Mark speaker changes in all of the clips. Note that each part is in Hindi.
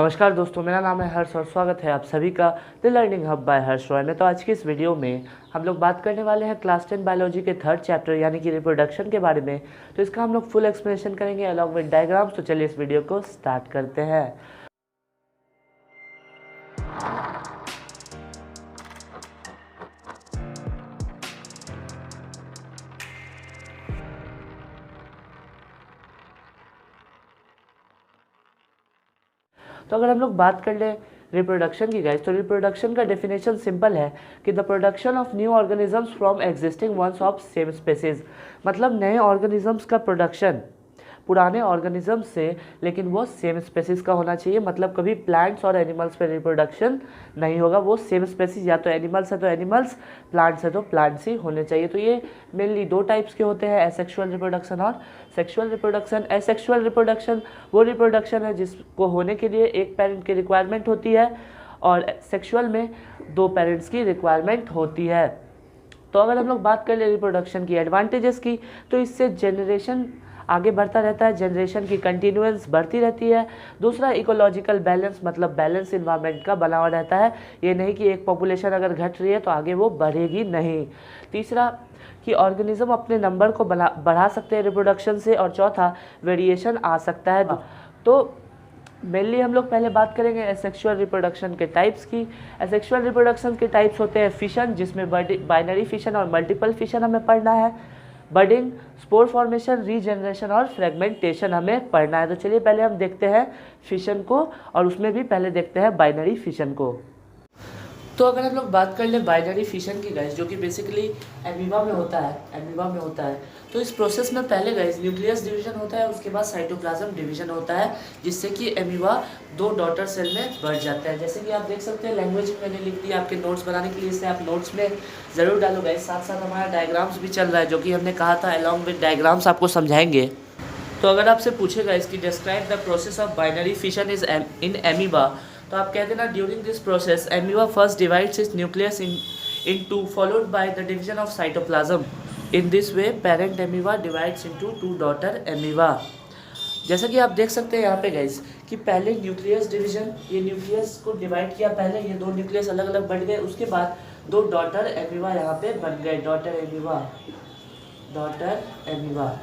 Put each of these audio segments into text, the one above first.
Speaker 1: नमस्कार दोस्तों, मेरा नाम है हर्ष और स्वागत है आप सभी का द लर्निंग हब बाय हर्ष रॉय में। तो आज की इस वीडियो में हम लोग बात करने वाले हैं क्लास 10 बायोलॉजी के थर्ड चैप्टर यानी कि रिप्रोडक्शन के बारे में। तो इसका हम लोग फुल एक्सप्लेनेशन करेंगे अलॉन्ग विद डायग्राम्स। तो चलिए इस वीडियो को स्टार्ट करते हैं। तो अगर हम लोग बात कर लें रिप्रोडक्शन की गाइस, तो रिप्रोडक्शन का डेफिनेशन सिंपल है कि the production of new organisms from existing ones of same species. मतलब नए ऑर्गेनिजम्स का प्रोडक्शन पुराने ऑर्गेनिज्म से, लेकिन वो सेम स्पेसीज का होना चाहिए। मतलब कभी प्लांट्स और एनिमल्स पे रिप्रोडक्शन नहीं होगा, वो सेम स्पेसीज, या तो एनिमल्स है तो एनिमल्स, प्लांट्स है तो प्लांट्स ही होने चाहिए। तो ये मेनली दो टाइप्स के होते हैं, एसेक्सुअल रिप्रोडक्शन और सेक्सुअल रिप्रोडक्शन। एसेक्सुअल रिप्रोडक्शन वो रिप्रोडक्शन है जिसको होने के लिए एक पेरेंट की रिक्वायरमेंट होती है, और सेक्सुअल में दो पेरेंट्स की रिक्वायरमेंट होती है। तो अगर हम लोग बात कर ले रिप्रोडक्शन की एडवांटेजेस की, तो इससे जनरेशन आगे बढ़ता रहता है, जनरेशन की कंटिन्यूएंस बढ़ती रहती है। दूसरा, इकोलॉजिकल बैलेंस, मतलब बैलेंस इन्वायरमेंट का बना हुआ रहता है। ये नहीं कि एक पॉपुलेशन अगर घट रही है तो आगे वो बढ़ेगी नहीं। तीसरा कि ऑर्गेनिज्म अपने नंबर को बढ़ा सकते हैं रिप्रोडक्शन से। और चौथा, वेरिएशन आ सकता है। तो मेनली हम लोग पहले बात करेंगे एसेक्सुअल रिप्रोडक्शन के टाइप्स की। एसेक्सुअल रिप्रोडक्शन के टाइप्स होते हैं फिशन, जिसमें बाइनरी फिशन और मल्टीपल फिशन हमें पढ़ना है, बडिंग, स्पोर फॉर्मेशन, रीजनरेशन और फ्रेगमेंटेशन हमें पढ़ना है। तो चलिए पहले हम देखते हैं फिशन को, और उसमें भी पहले देखते हैं बाइनरी फिशन को। तो अगर हम लोग बात कर ले बाइनरी फिशन की गाइस, जो कि बेसिकली एमीबा में होता है, तो इस प्रोसेस में पहले गाइस न्यूक्लियस डिवीजन होता है, उसके बाद साइटोप्लाज्म डिवीजन होता है, जिससे कि एमीबा दो डॉटर सेल में बढ़ जाता है। जैसे कि आप देख सकते हैं, लैंग्वेज में मैंने लिख दिया आपके नोट्स बनाने के लिए, इससे आप नोट्स में ज़रूर डालो गाइस। साथ साथ हमारा डायग्राम्स भी चल रहा है, जो कि हमने कहा था अलॉन्ग विद डायग्राम्स आपको समझाएंगे। तो अगर आपसे पूछेगा इसकी describe the process of binary fission is in amoeba, तो आप कहते ना during this process amoeba first divides its nucleus in two, followed by the division of cytoplasm. In this way parent amoeba divides into two daughter amoeba. जैसा कि आप देख सकते हैं यहाँ पे गाइस कि पहले न्यूक्लियस डिवीजन, ये न्यूक्लियस को डिवाइड किया पहले, ये दो न्यूक्लियस अलग अलग बढ़ गए, उसके बाद दो डॉटर एमीबा यहाँ पे बन गए, डॉटर एमीबा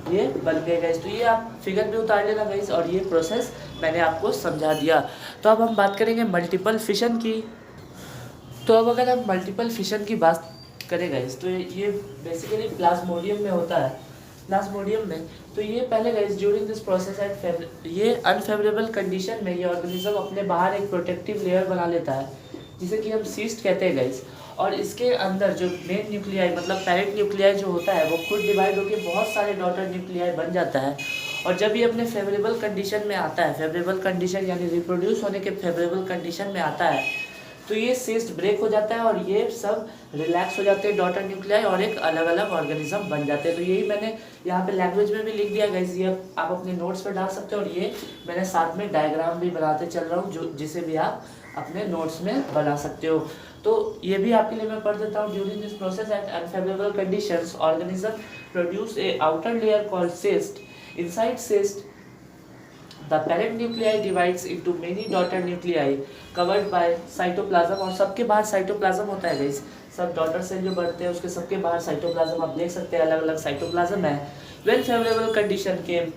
Speaker 1: ये बन गए गाइस। तो ये आप फिगर भी उतार लेना गाइस, और ये प्रोसेस मैंने आपको समझा दिया। तो अब हम बात करेंगे मल्टीपल फिशन की। तो अब अगर हम मल्टीपल फिशन की बात करें गाइस, तो ये बेसिकली प्लाज्मोडियम में होता है, प्लाज्मोडियम में। तो ये पहले गाइस ड्यूरिंग दिस प्रोसेस ये अनफेवरेबल कंडीशन में ये ऑर्गेनिज्म अपने बाहर एक प्रोटेक्टिव लेयर बना लेता है, जिसे कि हम सीस्ट कहते हैं गाइस। और इसके अंदर जो मेन न्यूक्लियाई, मतलब पेरेंट न्यूक्लियाई जो होता है, वो खुद डिवाइड होकर बहुत सारे डॉटर न्यूक्लियाई बन जाता है। और जब ये अपने फेवरेबल कंडीशन में आता है, फेवरेबल कंडीशन यानी रिप्रोड्यूस होने के फेवरेबल कंडीशन में आता है, तो ये सिस्ट ब्रेक हो जाता है और ये सब रिलैक्स हो जाते हैं डॉटर न्यूक्लियाई, और एक अलग अलग ऑर्गेनिज्म बन जाते हैं। तो यही मैंने यहाँ पे लैंग्वेज में भी लिख दिया गाइस, ये आप अपने नोट्स पे डाल सकते हो, और ये मैंने साथ में डायग्राम भी बनाते चल रहा हूँ, जो जिसे भी आप अपने नोट्स में बना सकते हो। तो ये भी आपके लिए मैं पढ़ देता हूँ। During this process at unfavourable conditions organism produce a outer layer called cyst. Inside cyst the parent nuclei divides into many daughter nuclei covered by cytoplasm। और सबके बाहर साइटोप्लाज्म होता है गाइस, सब डॉटर सेल जो बढ़ते हैं उसके सबके बाहर साइटोप्लाज्म आप देख सकते हैं, अलग अलग साइटोप्लाज्म है। when favorable condition came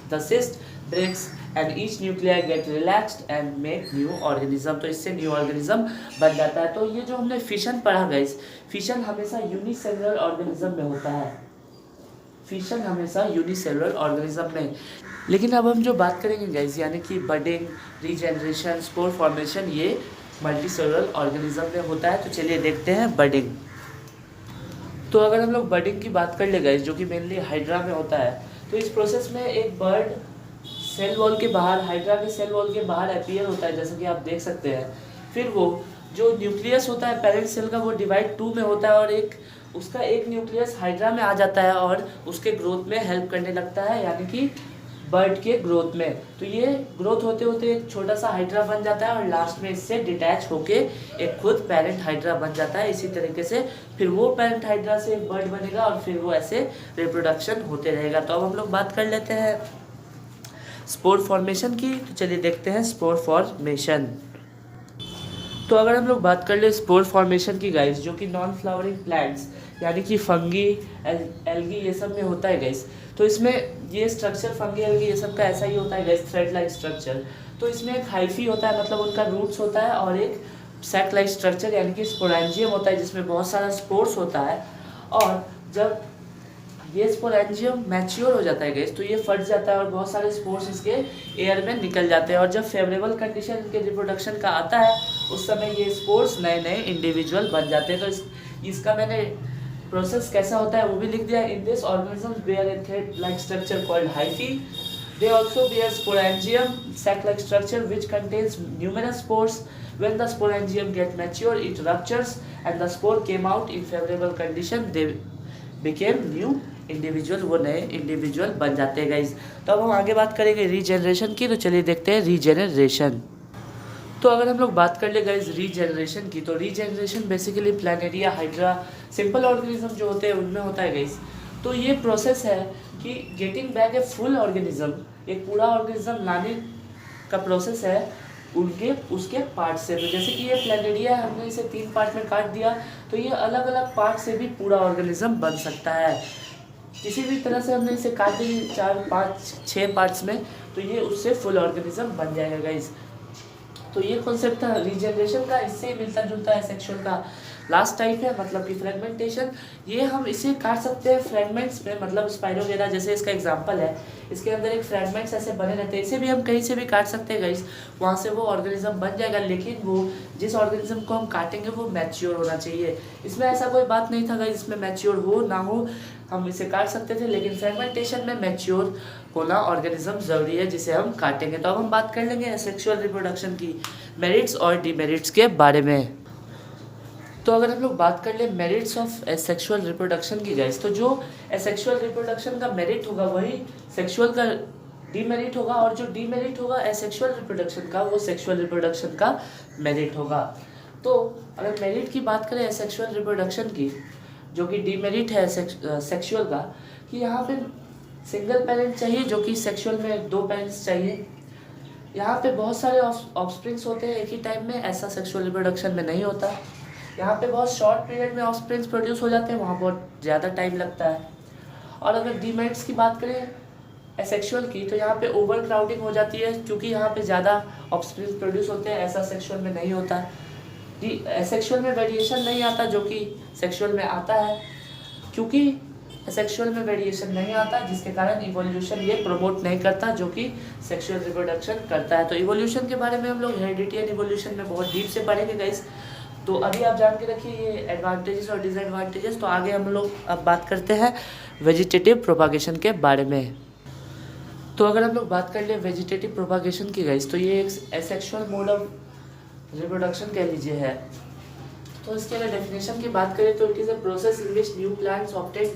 Speaker 1: the cyst breaks and each nuclei get relaxed and make new organism। तो इससे न्यू ऑर्गेनिज्म बन जाता है। तो ये जो हमने फिशन पढ़ा गाइस, फिशन हमेशा यूनिसेलुलर ऑर्गेनिज्म में होता है, फिशन हमेशा यूनिसेलुलर ऑर्गेनिज्म में। लेकिन अब हम जो बात करेंगे गाइस, यानी कि बडिंग, रीजनरेशन, स्पोर फॉर्मेशन, ये मल्टीसेलुलर ऑर्गेनिज्म में होता है। तो चलिए देखते हैं बडिंग। तो अगर हम लोग बडिंग की बात कर ले गाइस, जो कि मेनली हाइड्रा में होता है, तो इस प्रोसेस में एक बर्ड सेल वॉल के बाहर, हाइड्रा के सेल वॉल के बाहर अपीयर होता है, जैसे कि आप देख सकते हैं। फिर वो जो न्यूक्लियस होता है पेरेंट सेल का, वो डिवाइड टू में होता है, और उसका एक न्यूक्लियस हाइड्रा में आ जाता है और उसके ग्रोथ में हेल्प करने लगता है, यानी कि बर्ड के ग्रोथ में। तो ये ग्रोथ होते होते एक छोटा सा हाइड्रा बन जाता है, और लास्ट में इससे डिटैच होके एक खुद पेरेंट हाइड्रा बन जाता है। इसी तरीके से फिर वो पेरेंट हाइड्रा से एक बर्ड बनेगा, और फिर वो ऐसे रिप्रोडक्शन होते रहेगा। तो अब हम लोग बात कर लेते हैं स्पोर फॉर्मेशन की, तो चलिए देखते हैं स्पोर फॉर्मेशन। तो अगर हम लोग बात कर ले स्पोर फॉर्मेशन की गाइस, जो कि नॉन फ्लावरिंग प्लांट्स यानी कि फंगी एल्गी ये सब में होता है गाइस। तो इसमें ये स्ट्रक्चर फंगी एल्गी ये सब का ऐसा ही होता है गाइस, थ्रेड लाइक स्ट्रक्चर। तो इसमें एक हाइफी होता है, मतलब उनका रूट्स होता है, और एक सैक लाइक स्ट्रक्चर यानी कि स्पोरेंजियम होता है, जिसमें बहुत सारा स्पोर्स होता है। और जब ये स्पोरेंजियम मैच्योर हो जाता है गैस, तो ये फट जाता है और बहुत सारे स्पोर्स इसके एयर में निकल जाते हैं। और जब फेवरेबल कंडीशन इनके रिप्रोडक्शन का आता है, उस समय ये स्पोर्स नए नए इंडिविजुअल बन जाते हैं। तो इसका मैंने प्रोसेस कैसा होता है वो भी लिख दिया। In this organism bear a thread like structure called hyphae. They also bear sporangium, sac-like structure which contains numerous spores. When the sporangium get mature, it ruptures and the spore came out in favorable condition. They became new individual, वो नए इंडिविजुअल बन जाते हैं गाइज। तो अब हम आगे बात करेंगे रीजेनरेशन की, तो चलिए देखते हैं रीजेनरेशन। तो अगर हम लोग बात कर ले गाइज रीजेनरेशन की, तो regeneration basically Planaria, hydra, simple organism जो होते हैं उनमें होता है गाइज। तो ये प्रोसेस है कि getting back a full organism, एक पूरा ऑर्गेनिज्म लाने का प्रोसेस है उनके उसके पार्ट से। तो जैसे कि ये प्लानेरिया है, हमने इसे 3 पार्ट में काट दिया, तो ये अलग अलग पार्ट से भी पूरा ऑर्गेनिज्म बन सकता है। किसी भी तरह से हमने इसे काट दी 4, 5, 6 पार्ट्स में, तो ये उससे फुल ऑर्गेनिज्म बन जाएगा गाइज। तो ये कॉन्सेप्ट था रीजनरेशन का, इससे मिलता जुलता है सेक्सुअल का लास्ट टाइप है, मतलब कि फ्रेगमेंटेशन। ये हम इसे काट सकते हैं फ्रेगमेंट्स में, मतलब स्पाइरोगेरा जैसे इसका एग्जांपल है, इसके अंदर एक फ्रेगमेंट्स ऐसे बने रहते हैं। इसे भी हम कहीं से भी काट सकते हैं गाइस, वहाँ से वो ऑर्गेनिज्म बन जाएगा। लेकिन वो जिस ऑर्गेनिज्म को हम काटेंगे वो मैच्योर होना चाहिए। इसमें ऐसा कोई बात नहीं था गाइस, इसमें मैच्योर हो ना हो हम इसे काट सकते थे, लेकिन फ्रेगमेंटेशन में मैच्योर होना ऑर्गेनिज्म ज़रूरी है जिसे हम काटेंगे। तो अब हम बात कर लेंगे एसेक्सुअल रिप्रोडक्शन की मेरिट्स और डीमेरिट्स के बारे में। तो अगर हम लोग बात कर ले मेरिट्स ऑफ एसेक्सुअल रिप्रोडक्शन की गाइस, तो जो एसेक्सुअल रिप्रोडक्शन का मेरिट होगा वही सेक्सुअल का डीमेरिट होगा, और जो डीमेरिट होगा एसेक्सुअल रिप्रोडक्शन का वो सेक्सुअल रिप्रोडक्शन का मेरिट होगा। तो अगर मेरिट की बात करें एसेक्सुअल रिप्रोडक्शन की, जो कि डीमेरिट है सेक्सुअल का, कि यहाँ पे सिंगल पेरेंट चाहिए, जो कि सेक्सुअल में 2 पेरेंट्स चाहिए। यहाँ पे बहुत सारे ऑफस्प्रिंग्स होते हैं एक ही टाइम में, ऐसा सेक्सुअल रिप्रोडक्शन में नहीं होता। यहाँ पे बहुत शॉर्ट पीरियड में ऑफस्प्रिंग्स प्रोड्यूस हो जाते हैं, वहाँ बहुत ज़्यादा टाइम लगता है। और अगर डीमेरिट्स की बात करें एसेक्सुअल की, तो यहाँ पे ओवर क्राउडिंग हो जाती है, क्योंकि यहाँ पे ज़्यादा ऑफस्प्रिंग्स प्रोड्यूस होते हैं, ऐसा सेक्सुअल में नहीं होता। एसेक्सुअल में वेरिएशन नहीं आता, जो कि सेक्सुअल में आता है, क्योंकि सेक्सुअल में वेरिएशन नहीं आता, जिसके कारण इवोल्यूशन ये प्रमोट नहीं करता, जो कि सेक्सुअल रिप्रोडक्शन करता है। तो इवोल्यूशन के बारे में हम लोग हेरिडिटी एंड इवोल्यूशन में बहुत डीप से पढ़ेंगे गाइस। तो अभी आप जान के रखिए ये एडवांटेजेस और डिसएडवांटेजेस। तो आगे हम लोग अब बात करते हैं वेजिटेटिव प्रोपागेशन के बारे में। तो अगर हम लोग बात कर ले वेजिटेटिव प्रोपागेशन की गाइस, तो ये एक एसेक्सुअल मोड ऑफ रिप्रोडक्शन कह लीजिए है। तो इसके अगर डेफिनेशन की बात करें तो it is a process in which new plants obtain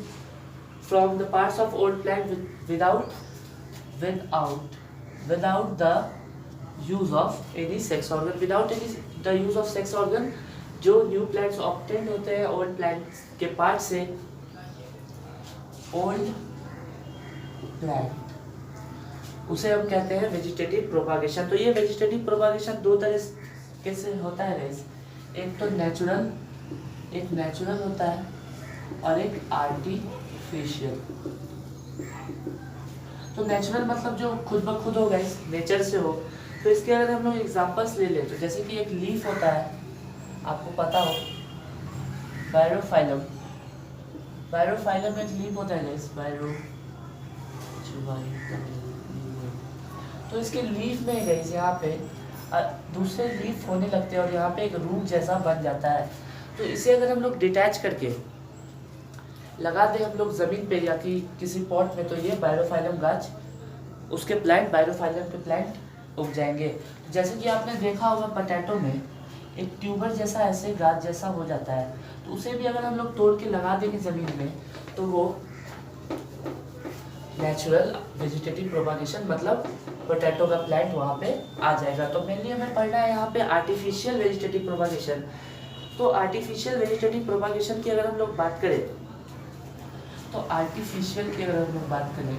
Speaker 1: from the parts of old plant without the use of any sex organ, without the use of sex organ, जो न्यू प्लांट्स ऑब्टेन होते हैं ओल्ड प्लांट्स के पार्ट से, ओल्ड प्लांट, उसे हम कहते हैं वेजिटेटिव प्रोपागेशन। तो ये वेजिटेटिव प्रोपागेशन 2 तरह से होता है गाइस, एक तो नेचुरल होता है और एक आर्टिफिशियल। तो नेचुरल मतलब जो खुद ब खुद हो गाइस, नेचर से हो। तो इसके अगर हम लोग एग्जांपल्स ले लें, तो जैसे कि एक लीफ होता है, आपको पता हो बायरोफाइलम एक लीफ होता है गाइस, तो इसके लीफ में गाइस यहाँ पे दूसरे लीफ होने लगते हैं और यहाँ पे एक रूट जैसा बन जाता है। तो इसे अगर हम लोग डिटैच करके लगा दें हम लोग ज़मीन पे या कि किसी पॉट में, तो ये बायरोफाइलम गाछ, उसके प्लांट बायरोफाइलम के प्लांट उग जाएंगे। जैसे कि आपने देखा होगा पोटैटो में एक ट्यूबर जैसा ऐसे गाछ जैसा हो जाता है, तो उसे भी अगर हम लोग तोड़ के लगा देंगे ज़मीन में, तो वो नेचुरल वेजिटेटिव प्रोपागेशन, मतलब पोटैटो का प्लांट वहाँ पे आ जाएगा। तो मेनली हमें पढ़ना है यहाँ पे आर्टिफिशियल वेजिटेटिव प्रोपागेशन। तो आर्टिफिशियल वेजिटेटिव प्रोपागेशन की अगर हम लोग बात करें, तो आर्टिफिशियल की अगर हम लोग बात करें,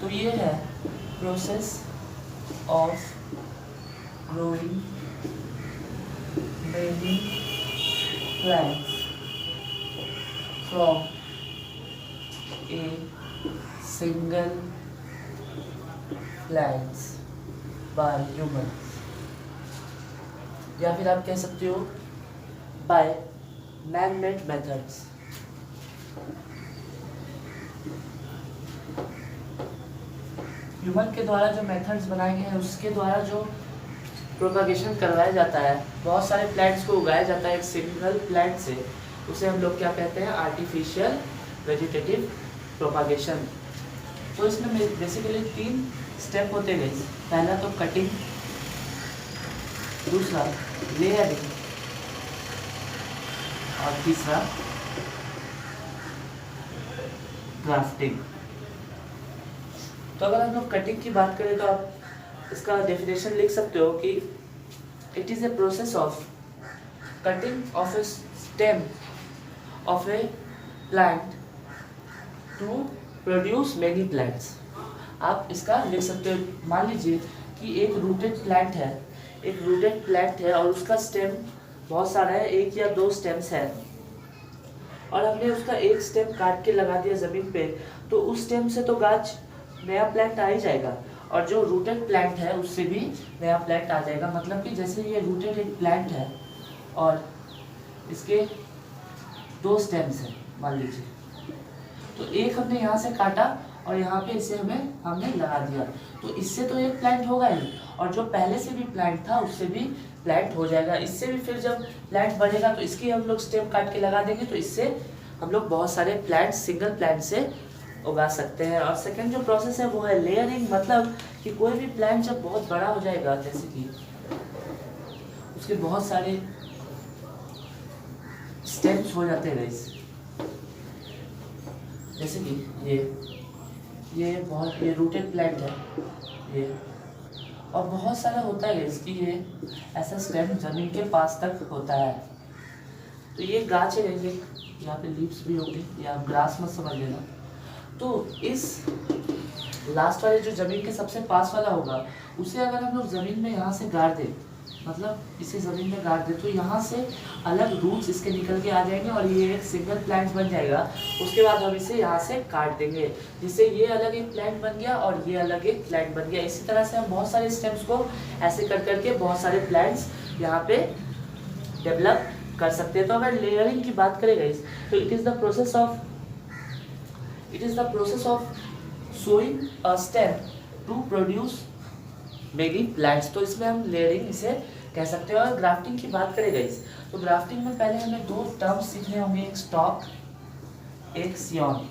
Speaker 1: तो ये है process of growing many plants from a single plants by human, या फिर आप कह सकते हो by man made methods. Human के द्वारा जो मेथड्स बनाए गए हैं उसके द्वारा जो प्रोपागेशन करवाया जाता है, बहुत सारे प्लांट्स को उगाया जाता है एक सिंगल प्लांट से, उसे हम लोग क्या कहते हैं, आर्टिफिशियल वेजिटेटिव प्रोपागेशन। तो इसमें बेसिकली 3 स्टेप होते हैं। पहला तो कटिंग, दूसरा लेयरिंग और तीसरा ग्राफ्टिंग। तो अगर हम लोग कटिंग की बात करें तो आप इसका डेफिनेशन लिख सकते हो कि it is a process of cutting of a stem of a plant to produce many plants. आप इसका लिख सकते हो, मान लीजिए कि एक रूटेड प्लांट है और उसका स्टेम बहुत सारा है, 1 या 2 स्टेम्स है, और हमने उसका एक स्टेम काट के लगा दिया ज़मीन पे, तो उस स्टेम से तो गाछ नया प्लांट आ ही जाएगा, और जो रूटेड प्लांट है उससे भी नया प्लांट आ जाएगा। मतलब कि जैसे ये रूटेड एक प्लांट है और इसके 2 स्टेम्स हैं मान लीजिए, तो एक हमने यहाँ से काटा और यहाँ पे इसे हमने लगा दिया, तो इससे तो एक प्लांट होगा ही, और जो पहले से भी प्लांट था उससे भी प्लांट हो जाएगा। इससे भी फिर जब प्लांट बढ़ेगा तो इसकी हम लोग स्टेम काट के लगा देंगे, तो इससे हम लोग बहुत सारे प्लांट सिंगल प्लांट से उगा सकते हैं। और सेकंड जो प्रोसेस है वो है लेयरिंग, मतलब कि कोई भी प्लांट जब बहुत बड़ा हो जाएगा, जैसे कि उसके बहुत सारे स्टेम्स हो जाते हैं गाइस, जैसे कि ये रूटेड प्लांट है ये, और बहुत सारा होता है इसकी, ये ऐसा स्टेम जमीन के पास तक होता है। तो ये गाछ है, ये यहाँ पे लीव्स भी होंगे, या ग्रास मत समझ लेना। तो इस लास्ट वाले जो ज़मीन के सबसे पास वाला होगा, उसे अगर हम लोग ज़मीन में यहाँ से गाड़ दें, मतलब इसे ज़मीन में गाड़ दें, तो यहाँ से अलग रूट्स इसके निकल के आ जाएंगे और ये एक सिंगल प्लांट बन जाएगा। उसके बाद हम इसे यहाँ से काट देंगे, जिससे ये अलग एक प्लांट बन गया और ये अलग एक प्लांट बन गया। इसी तरह से हम बहुत सारे स्टेम्स को ऐसे कर करके बहुत सारे प्लांट्स यहाँ पे डेवलप कर सकते हैं। तो अगर लेयरिंग की बात करें गाइस, तो it is the process of sowing a stem to produce many plants। तो इसमें हम लेयरिंग इसे कह सकते हैं। और ग्राफ्टिंग की बात करें गाइस, तो ग्राफ्टिंग में पहले हमें 2 टर्म्स सीखने होंगे, एक स्टॉक, एक सियॉन।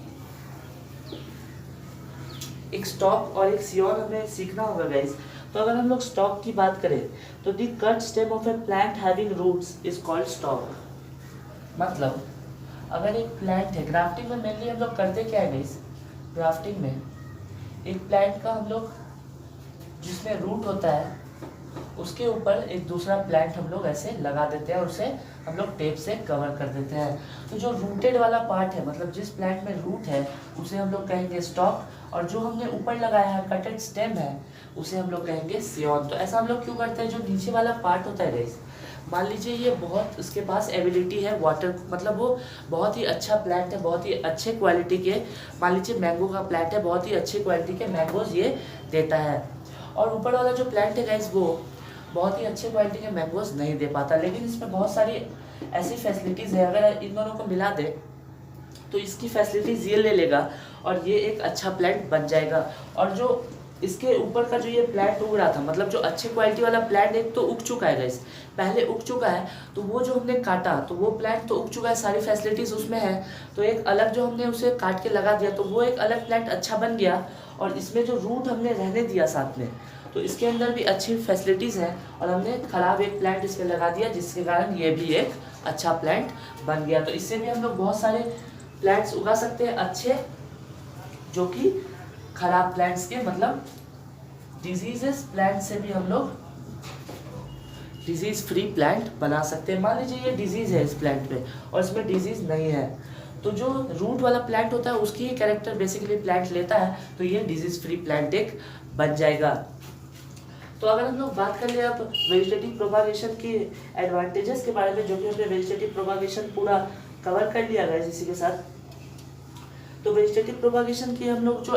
Speaker 1: एक स्टॉक और एक सियॉन हमें सीखना होगा गाइस। तो अगर हम लोग स्टॉक की बात करें तो the cut stem of a plant having roots is called stock. मतलब अगर एक प्लांट है, ग्राफ्टिंग में मेनली हम लोग करते क्या है गाइस, ग्राफ्टिंग में एक प्लांट का हम लोग जिसमें रूट होता है उसके ऊपर एक दूसरा प्लांट हम लोग ऐसे लगा देते हैं और उसे हम लोग टेप से कवर कर देते हैं। तो जो रूटेड वाला पार्ट है, मतलब जिस प्लांट में रूट है, उसे हम लोग कहेंगे स्टॉक, और जो हमने ऊपर लगाया है कटेड स्टेम है, उसे हम लोग कहेंगे सियॉन। तो ऐसा हम लोग क्यों करते हैं, जो नीचे वाला पार्ट होता है गाइस, मान लीजिए ये बहुत उसके पास एबिलिटी है वाटर, मतलब वो बहुत ही अच्छा प्लांट है, बहुत ही अच्छे क्वालिटी के, मान लीजिए मैंगो का प्लांट है, बहुत ही अच्छी क्वालिटी के मैंगोज ये देता है। और ऊपर वाला जो प्लांट है गाइस, वो बहुत ही अच्छे क्वालिटी के मैंगोज नहीं दे पाता, लेकिन इसमें बहुत सारी ऐसी फैसिलिटीज़ है, अगर इन दोनों को मिला दे तो इसकी फैसिलिटीज़ ये ले लेगा और ये एक अच्छा प्लांट बन जाएगा। और जो इसके ऊपर का जो ये प्लांट उग रहा था, मतलब जो अच्छी क्वालिटी वाला प्लांट एक तो उग चुका है गाइस, पहले उग चुका है, तो वो जो हमने काटा तो वो प्लांट तो उग चुका है, सारी फैसिलिटीज़ उसमें है, तो एक अलग जो हमने उसे काट के लगा दिया तो वो एक अलग प्लांट अच्छा बन गया। और इसमें जो रूट हमने रहने दिया साथ में, तो इसके अंदर भी अच्छी फैसिलिटीज़ हैं, और हमने ख़राब एक प्लांट इसमें लगा दिया जिसके कारण ये भी एक अच्छा प्लांट बन गया। तो इससे भी हम लोग बहुत सारे प्लांट्स उगा सकते हैं अच्छे, जो कि खराब प्लांट्स के, मतलब डिजीजेस प्लांट से भी हम लोग डिजीज़ फ्री प्लांट बना सकते हैं। मान लीजिए ये डिजीज़ है इस प्लांट पे और इसमें डिजीज़ नहीं है, तो जो रूट वाला प्लांट होता है उसकी ही कैरेक्टर बेसिकली प्लांट लेता है, तो ये डिजीज फ्री प्लांट एक बन जाएगा। तो अगर हम लोग बात कर ले अब वेजिटेटिव प्रोपागेशन के एडवांटेजेस के बारे में, जो कि हमने वेजिटेटिव प्रोपागेशन पूरा कवर कर लिया है इसी के साथ। तो वेजिटेटिव प्रोपागेशन की हम लोग जो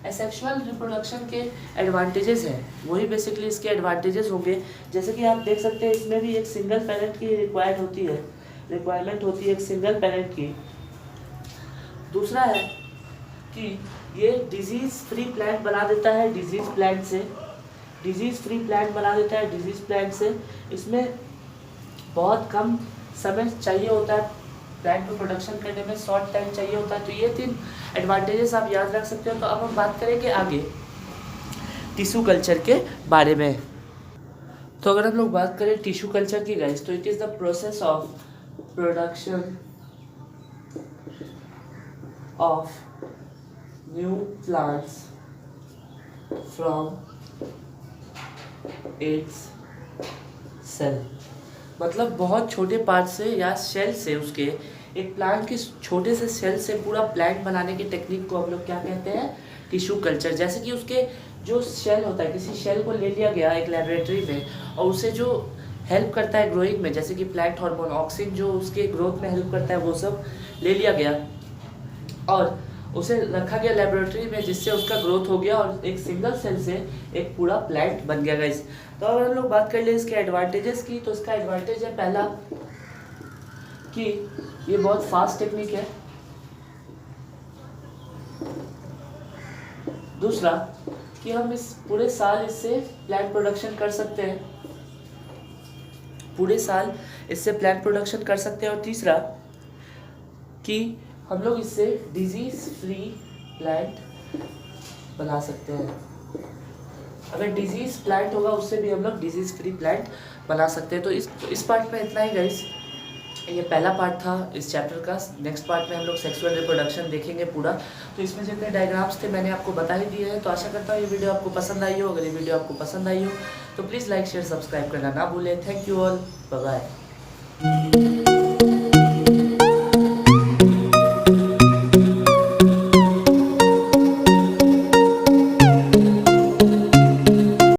Speaker 1: एसेक्सुअल रिप्रोडक्शन के एडवांटेजेस हैं वही बेसिकली इसके एडवांटेजेस होंगे। जैसे कि आप देख सकते हैं इसमें भी एक सिंगल पेरेंट की रिक्वायरमेंट होती है एक सिंगल पेरेंट की। दूसरा है कि ये डिजीज फ्री प्लांट बना देता है डिजीज प्लांट से। इसमें बहुत कम समय चाहिए होता है प्लांट को प्रोडक्शन करने में, शॉर्ट टाइम चाहिए होता है। तो ये 3 एडवांटेजेस आप याद रख सकते हो। तो अब हम बात करेंगे आगे टिश्यू कल्चर के बारे में। तो अगर हम लोग बात करें टिश्यू कल्चर की गाइस, तो it is the process of production of new plants from its cell. मतलब बहुत छोटे पार्ट से या सेल से, उसके एक प्लांट के छोटे से सेल से पूरा प्लांट बनाने की टेक्निक को हम लोग क्या कहते हैं, टिश्यू कल्चर। जैसे कि उसके जो शेल होता है, किसी शेल को ले लिया गया एक लेबोरेटरी में और उसे जो हेल्प करता है ग्रोइंग में, जैसे कि प्लांट हार्मोन, ऑक्सीजन जो उसके ग्रोथ में हेल्प करता है, वो सब ले लिया गया और उसे रखा गया लेबोरेटरी में, जिससे उसका ग्रोथ हो गया और एक सिंगल सेल से एक पूरा प्लांट बन गया गाइस। तो अगर हम लोग बात कर ले इसके एडवांटेजेस की, तो इसका एडवांटेज है पहला कि ये बहुत फास्ट टेक्निक है। दूसरा कि हम इस पूरे साल इससे प्लांट प्रोडक्शन कर सकते हैं, और तीसरा कि हम लोग इससे डिजीज फ्री प्लांट बना सकते हैं। अगर डिजीज प्लांट होगा उससे भी हम लोग डिजीज फ्री प्लांट बना सकते हैं। तो इस पार्ट में इतना ही गाइस। ये पहला पार्ट था इस चैप्टर का। नेक्स्ट पार्ट में हम लोग सेक्सुअल रिप्रोडक्शन देखेंगे पूरा। तो इसमें जितने डायग्राम्स थे मैंने आपको बता ही दिए हैं। तो आशा करता हूँ ये वीडियो आपको पसंद आई हो। अगर ये वीडियो आपको पसंद आई हो तो प्लीज़ लाइक शेयर सब्सक्राइब करना ना भूलें। Thank you all, bye bye.